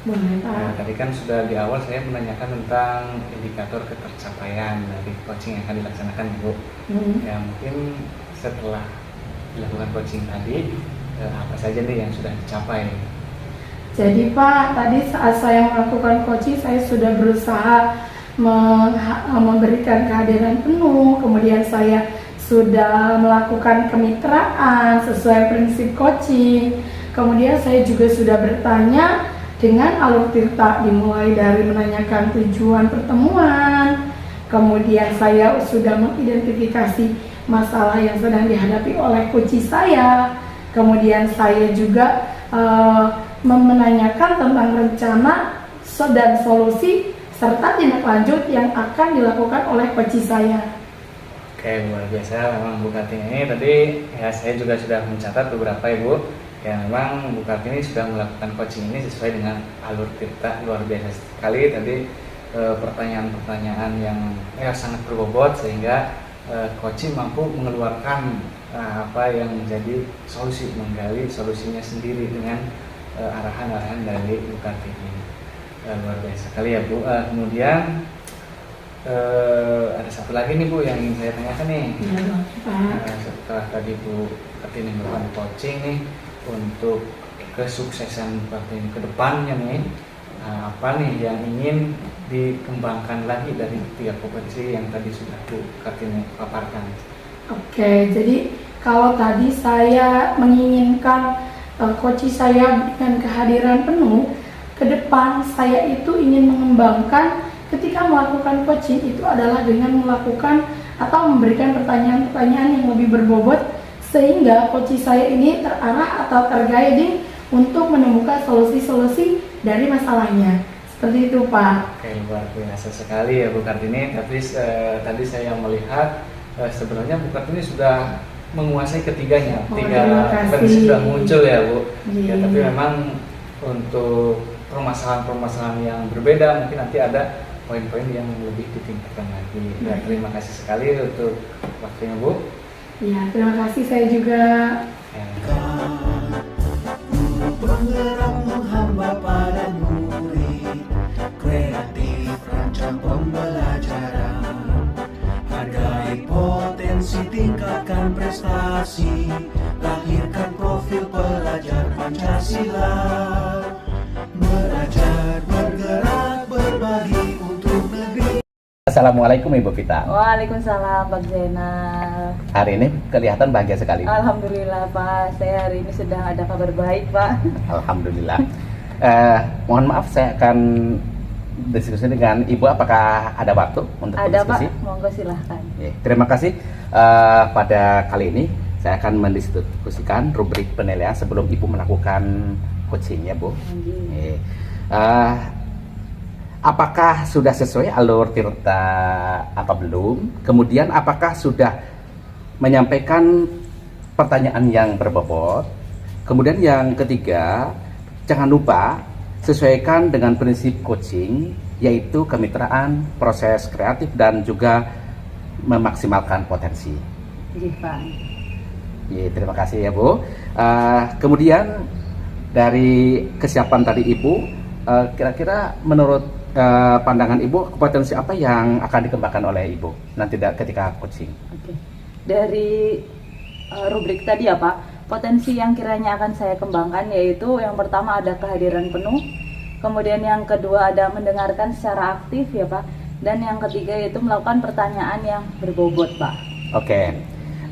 Tadi kan sudah di awal saya menanyakan tentang indikator ketercapaian dari coaching yang akan dilaksanakan Bu. Ya mungkin setelah dilakukan coaching tadi apa saja nih yang sudah dicapai? Jadi Pak, tadi saat saya melakukan coaching saya sudah berusaha memberikan kehadiran penuh, kemudian saya sudah melakukan kemitraan sesuai prinsip coaching. Kemudian saya juga sudah bertanya dengan alur tirta, dimulai dari menanyakan tujuan pertemuan. Kemudian saya sudah mengidentifikasi masalah yang sedang dihadapi oleh coach saya. Kemudian saya juga menanyakan tentang rencana dan solusi serta tindak lanjut yang akan dilakukan oleh coach saya. Oke, luar biasa memang Bu Kartini ini. Tadi ya saya juga sudah mencatat beberapa Ibu. Ya memang Bu Kartini sudah melakukan coaching ini sesuai dengan alur tirta, luar biasa sekali. Tadi pertanyaan-pertanyaan yang sangat berbobot sehingga coaching mampu mengeluarkan apa yang menjadi solusi, menggali solusinya sendiri dengan arahan-arahan dari Bu Kartini. Luar biasa sekali ya Bu. Kemudian ada satu lagi nih Bu yang ingin saya tanyakan nih. Setelah tadi Bu Kartini melakukan coaching nih untuk kesuksesan Bu Kartini ke depannya nih, apa nih yang ingin dikembangkan lagi dari 3 kompetensi yang tadi sudah Bu Kartini paparkan? Oke, jadi kalau tadi saya menginginkan coach saya dengan kehadiran penuh, ke depan saya itu ingin mengembangkan ketika melakukan coaching itu adalah dengan melakukan atau memberikan pertanyaan-pertanyaan yang lebih berbobot sehingga coach saya ini terarah atau terguiding untuk menemukan solusi-solusi dari masalahnya. Seperti itu Pak. Oke, luar biasa sekali ya Bu Kartini. Tapi tadi saya melihat sebenarnya Bu Kartini sudah menguasai ketiganya. 3 kompetensi sudah muncul ya Bu. Ya, tapi memang untuk permasalahan-permasalahan yang berbeda mungkin nanti ada poin-poin yang lebih ditingkatkan lagi. Ya, terima kasih sekali untuk waktunya Bu. Ya, terima kasih saya juga. Guru penggerak menghamba pada murid, kreatif rancang pembelajaran, hargai potensi, tingkatkan prestasi, lahirkan profil pelajar Pancasila, belajar, bergerak, berbagi untuk negeri. Assalamualaikum Ibu Vita. Waalaikumsalam Pak Zainal. Hari ini kelihatan bahagia sekali. Alhamdulillah Pak, saya hari ini sedang ada kabar baik Pak. Alhamdulillah. Mohon maaf saya akan diskusi dengan Ibu. Apakah ada waktu untuk Ada diskusi? Pak, monggo silahkan. Terima kasih. Pada kali ini saya akan mendiskusikan rubrik penilaian sebelum Ibu melakukan coaching ya Bu. Apakah sudah sesuai alur tirta apa belum? Kemudian apakah sudah menyampaikan pertanyaan yang berbobot? Kemudian yang ketiga, jangan lupa sesuaikan dengan prinsip coaching, yaitu kemitraan, proses kreatif, dan juga memaksimalkan potensi. Iya Pak. Terima kasih ya Bu. Kemudian dari kesiapan tadi Ibu, kira-kira menurut pandangan Ibu, kompetensi apa yang akan dikembangkan oleh Ibu nanti ketika coaching? Oke. Dari rubrik tadi ya Pak, potensi yang kiranya akan saya kembangkan yaitu yang pertama ada kehadiran penuh, kemudian yang kedua ada mendengarkan secara aktif ya Pak, dan yang ketiga yaitu melakukan pertanyaan yang berbobot Pak. Oke.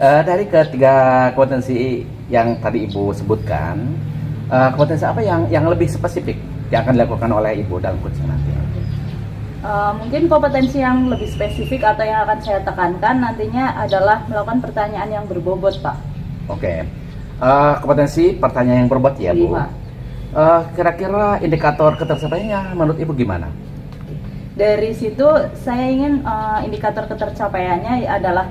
Dari ketiga kompetensi yang tadi Ibu sebutkan, kompetensi apa yang lebih spesifik yang akan dilakukan oleh Ibu dalam coaching nanti? Mungkin kompetensi yang lebih spesifik atau yang akan saya tekankan nantinya adalah melakukan pertanyaan yang berbobot Pak. Oke. Kompetensi pertanyaan yang berbobot ya Bu. Iya, Pak. Kira-kira indikator ketercapaiannya menurut Ibu gimana? Dari situ saya ingin indikator ketercapaiannya adalah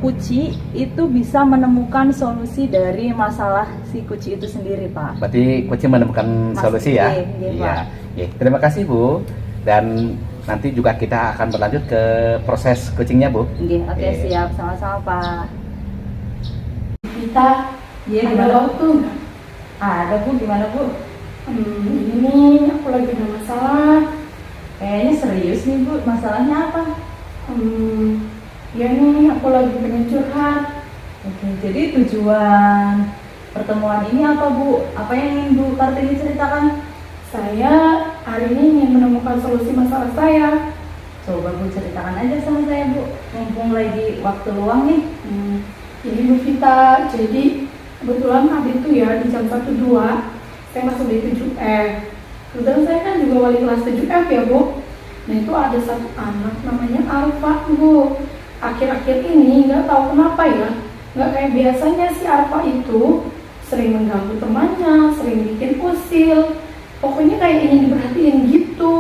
kuci itu bisa menemukan solusi dari masalah si kuci itu sendiri Pak. Berarti coaching menemukan solusi ya? Iya. Terima kasih Bu. Dan nanti juga kita akan berlanjut ke proses coachingnya Bu. Oke, siap, sama-sama Pak. Kita ada waktu nggak? Ada Bu, gimana Bu? Ini aku lagi ada masalah. Kayaknya serius nih Bu, masalahnya apa? Ya nih, aku lagi pengen curhat. Oke, jadi tujuan pertemuan ini apa Bu? Apa yang ingin Bu Kartini ceritakan? Saya hari ini ingin menemukan solusi masalah saya. Coba Bu ceritakan aja sama saya Bu, mumpung lagi waktu luang nih. Jadi Bu Vita, jadi kebetulan habis itu ya di jam 1-2 saya masuk di 7F. Kebetulan saya kan juga wali kelas 7F ya Bu. Nah itu ada satu anak namanya Arfa Bu. Akhir-akhir ini nggak tahu kenapa ya, nggak kayak biasanya si Arfa itu sering mengganggu temannya, sering bikin usil. Pokoknya kayak ingin diperhatiin gitu.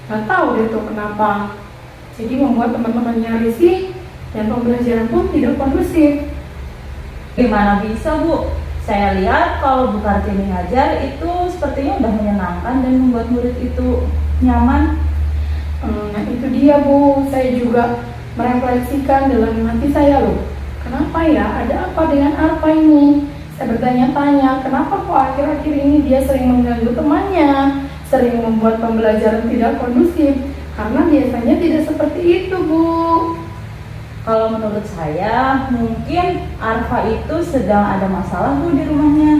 Nggak tahu deh tuh kenapa. Jadi membuat teman-temannya risih dan pembelajaran pun tidak kondusif. Gimana bisa Bu? Saya lihat kalau Bu Kartini ngajar itu sepertinya udah menyenangkan dan membuat murid itu nyaman. Nah itu dia Bu, saya juga merefleksikan dalam hati saya loh. Kenapa ya, ada apa dengan Arfa ini? Saya bertanya-tanya, kenapa kok akhir-akhir ini dia sering mengganggu temannya, sering membuat pembelajaran tidak kondusif? Karena biasanya tidak seperti itu Bu. Kalau menurut saya, mungkin Arfa itu sedang ada masalah Bu di rumahnya,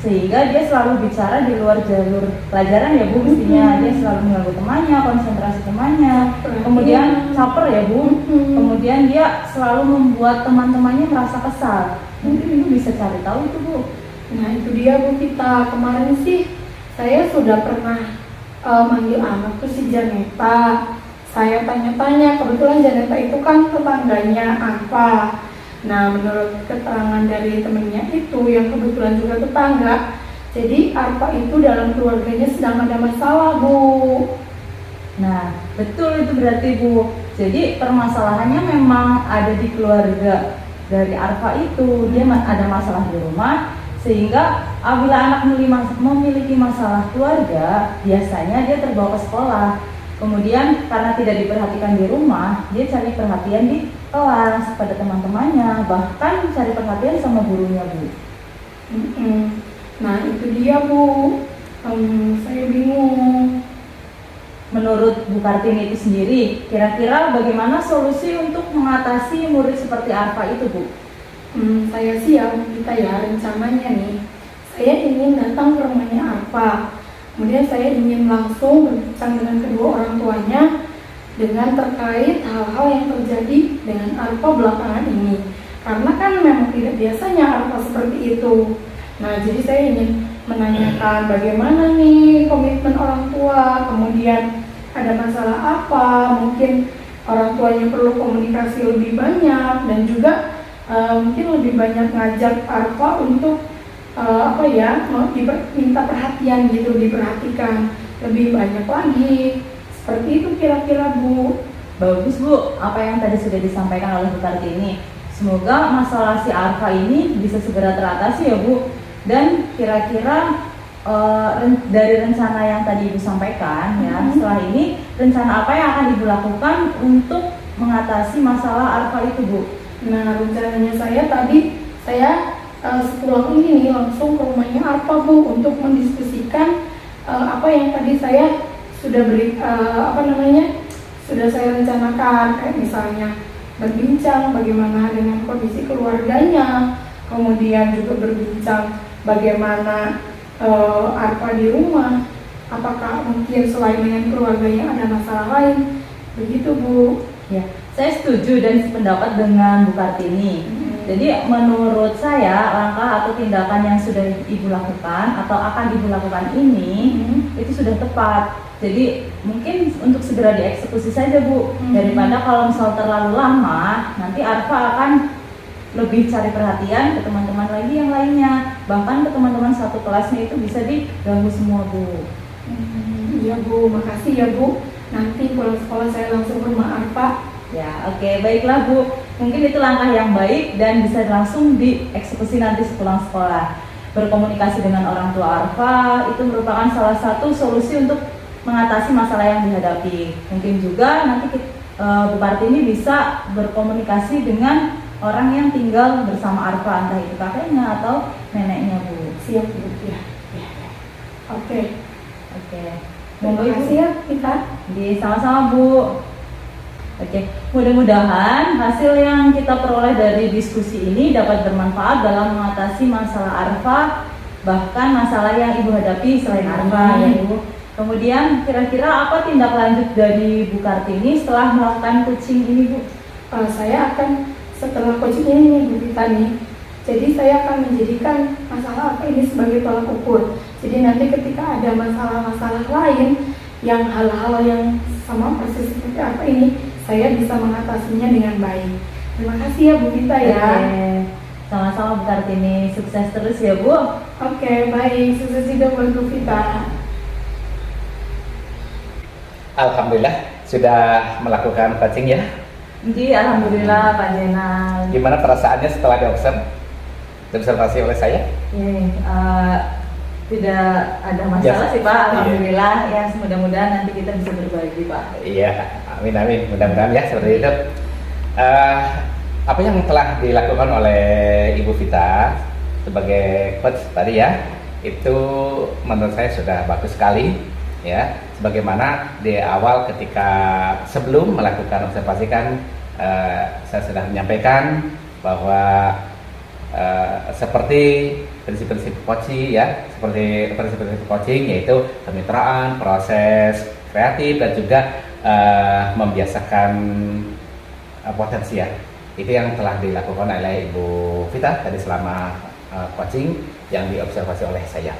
sehingga dia selalu bicara di luar jalur pelajaran ya Bu. Mestinya dia selalu mengganggu temannya, konsentrasi temannya, kemudian caper ya Bu. Kemudian dia selalu membuat teman-temannya merasa kesal. Mungkin Ibu bisa cari tahu itu Bu. Nah itu dia Bu Vita, kemarin sih saya sudah pernah manggil anak tuh si Janeta. Saya tanya-tanya, kebetulan Janeta itu kan tetangganya Arfa. Nah menurut keterangan dari temennya itu yang kebetulan juga tetangga, jadi Arfa itu dalam keluarganya sedang ada masalah Bu. Nah betul itu berarti Bu. Jadi permasalahannya memang ada di keluarga dari Arfa itu. Dia ada masalah di rumah, sehingga apabila anak memiliki masalah keluarga, biasanya dia terbawa ke sekolah. Kemudian karena tidak diperhatikan di rumah, dia cari perhatian di kelas pada teman-temannya, bahkan cari perhatian sama gurunya Bu. Nah itu dia Bu, saya bingung. Menurut Bu Kartini itu sendiri, kira-kira bagaimana solusi untuk mengatasi murid seperti Arfa itu Bu? Saya sih ya kita ya rencananya nih, saya ingin datang ke rumahnya Arfa. Kemudian saya ingin langsung berbincang dengan kedua orang tuanya dengan terkait hal-hal yang terjadi dengan Arfa belakangan ini. Karena kan memang tidak biasanya Arfa seperti itu. Nah jadi saya ingin menanyakan bagaimana nih komitmen orang tua, kemudian ada masalah apa, mungkin orang tuanya perlu komunikasi lebih banyak, dan juga mungkin lebih banyak ngajak Arfa untuk minta perhatian gitu, diperhatikan lebih banyak lagi. Seperti itu kira-kira Bu. Bagus Bu, apa yang tadi sudah disampaikan oleh Bu Kartini. Semoga masalah si Arfa ini bisa segera teratasi ya Bu. Dan kira-kira dari rencana yang tadi Ibu sampaikan ya, setelah ini rencana apa yang akan Ibu lakukan untuk mengatasi masalah Arfa itu Bu? Nah rencananya saya sepulang ini nih langsung ke rumahnya Arfa Bu untuk mendiskusikan apa yang tadi saya sudah sudah saya rencanakan, kayak misalnya berbincang bagaimana dengan kondisi keluarganya, kemudian juga berbincang bagaimana Arfa di rumah, apakah mungkin selain dengan keluarganya ada masalah lain, begitu Bu. Ya, saya setuju dan sependapat dengan Bu Kartini. Jadi menurut saya langkah atau tindakan yang sudah Ibu lakukan atau akan Ibu lakukan ini itu sudah tepat. Jadi mungkin untuk segera dieksekusi saja Bu, daripada kalau misal terlalu lama nanti Arfa akan lebih cari perhatian ke teman-teman lagi yang lainnya, bahkan ke teman-teman satu kelasnya itu bisa diganggu semua Bu. Iya Bu, makasih ya Bu. Nanti pulang sekolah saya langsung ke rumah Arfa. Ya, oke, baiklah Bu. Mungkin itu langkah yang baik dan bisa langsung dieksekusi nanti sepulang sekolah. Berkomunikasi dengan orang tua Arfa itu merupakan salah satu solusi untuk mengatasi masalah yang dihadapi. Mungkin juga nanti Bu Kartini bisa berkomunikasi dengan orang yang tinggal bersama Arfa, entah itu kakeknya atau neneknya Bu. Siap Bu. Ya. Oke. Terima kasih ya kita. Sama-sama Bu. Oke, mudah-mudahan hasil yang kita peroleh dari diskusi ini dapat bermanfaat dalam mengatasi masalah Arfa, bahkan masalah yang Ibu hadapi selain Arfa ya Ibu. Kemudian kira-kira apa tindak lanjut dari Bu Kartini setelah melakukan coaching ini, Bu? Saya akan setelah coaching ini nih Bu Vita nih, jadi saya akan menjadikan masalah apa ini sebagai tolak ukur. Jadi nanti ketika ada masalah-masalah lain yang hal-hal yang sama persis seperti apa ini, saya bisa mengatasinya dengan baik. Terima kasih ya Bu Vita ya. Oke. Sama-sama Bu Kartini, sukses terus ya Bu. Oke, baik. Sukses juga buat Bu Vita. Alhamdulillah sudah melakukan coaching ya. Jadi alhamdulillah Pak Jenal. Gimana perasaannya setelah diobservasi oleh saya? Tidak ada masalah sih Pak, Iya. alhamdulillah. Ya mudah-mudahan nanti kita bisa berbagi Pak. Iya, amin, mudah-mudahan ya seperti itu. Apa yang telah dilakukan oleh Ibu Vita sebagai coach tadi ya, itu menurut saya sudah bagus sekali ya. Sebagaimana di awal ketika sebelum melakukan observasi kan saya sudah menyampaikan bahwa seperti prinsip-prinsip coaching ya, seperti prinsip-prinsip coaching yaitu kemitraan, proses kreatif dan juga membiasakan potensi ya. Itu yang telah dilakukan oleh Ibu Vita tadi selama coaching yang diobservasi oleh saya.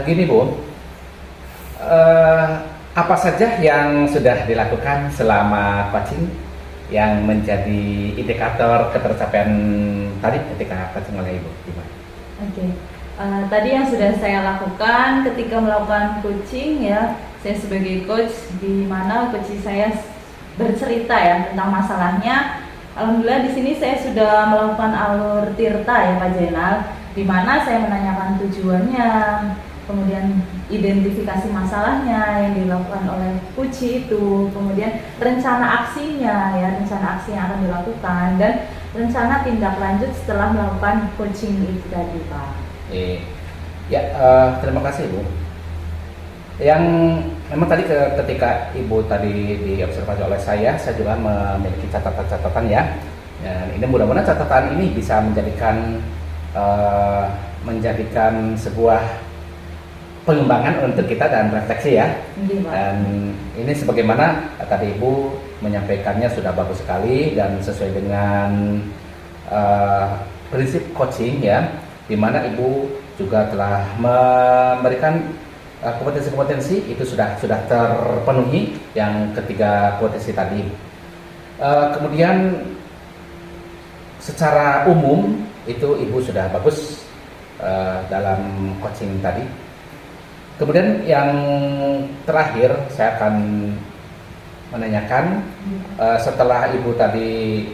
Gini Bu, apa saja yang sudah dilakukan selama coaching yang menjadi indikator ketercapaian tadi ketika coaching oleh Ibu? Gimana? Oke. Tadi yang sudah saya lakukan ketika melakukan coaching ya, saya sebagai coach di mana coach saya bercerita ya tentang masalahnya. Alhamdulillah di sini saya sudah melakukan alur tirta ya Pak Jenal, di mana saya menanyakan tujuannya, kemudian identifikasi masalahnya yang dilakukan oleh Puci itu, kemudian rencana aksinya ya, rencana aksi yang akan dilakukan dan rencana tindak lanjut setelah melakukan coaching itu tadi Pak. Ya, terima kasih Bu. Yang memang tadi ketika Ibu tadi diobservasi oleh saya juga memiliki catatan-catatan ya. Dan ini mudah-mudahan catatan ini bisa menjadikan sebuah pengembangan untuk kita dan refleksi ya. Dan ini sebagaimana tadi Ibu menyampaikannya sudah bagus sekali dan sesuai dengan prinsip coaching ya, di mana Ibu juga telah memberikan kompetensi-kompetensi itu sudah terpenuhi yang ketiga potensi tadi. Kemudian secara umum itu Ibu sudah bagus dalam coaching tadi. Kemudian yang terakhir saya akan menanyakan setelah Ibu tadi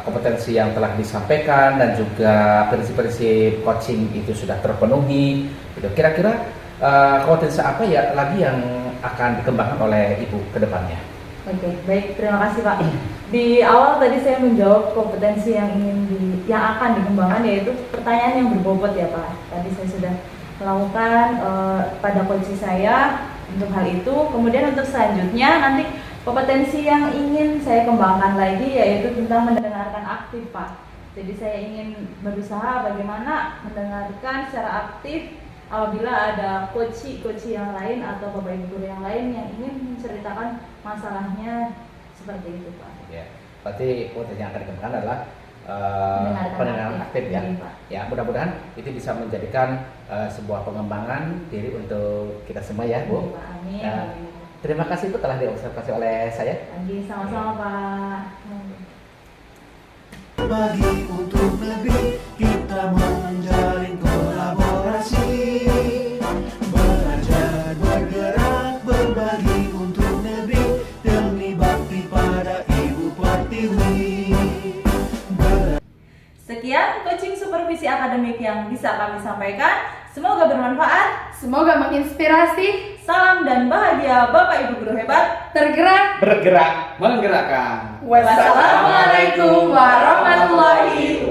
kompetensi yang telah disampaikan dan juga prinsip-prinsip coaching itu sudah terpenuhi, gitu. Kira-kira kompetensi apa ya lagi yang akan dikembangkan oleh Ibu ke depannya? Oke, baik, terima kasih Pak. Di awal tadi saya menjawab kompetensi yang akan dikembangkan, yaitu pertanyaan yang berbobot ya Pak. Tadi saya sudah melakukan pada coaching saya untuk hal itu. Kemudian untuk selanjutnya nanti kompetensi yang ingin saya kembangkan lagi yaitu tentang mendengarkan aktif Pak. Jadi saya ingin berusaha bagaimana mendengarkan secara aktif apabila ada coach yang lain atau bapak ibu guru yang lain yang ingin menceritakan masalahnya seperti itu Pak. Ya, berarti kompetensi yang akan dikembangkan adalah pendengaran aktif ya. Ya, mudah-mudahan itu bisa menjadikan sebuah pengembangan diri untuk kita semua ya Bu. Amin. Terima kasih Bu telah diobservasi oleh saya. Sama-sama Pak. Bagi untuk negeri kita menjalin kolaborasi, belajar bergerak berbagi untuk negeri demi bakti pada Ibu Pertiwi. Sekian coaching supervisi akademik yang bisa kami sampaikan. Semoga bermanfaat. Semoga menginspirasi. Salam dan bahagia Bapak Ibu guru hebat. Tergerak. Bergerak, menggerakkan. Wassalamualaikum warahmatullahi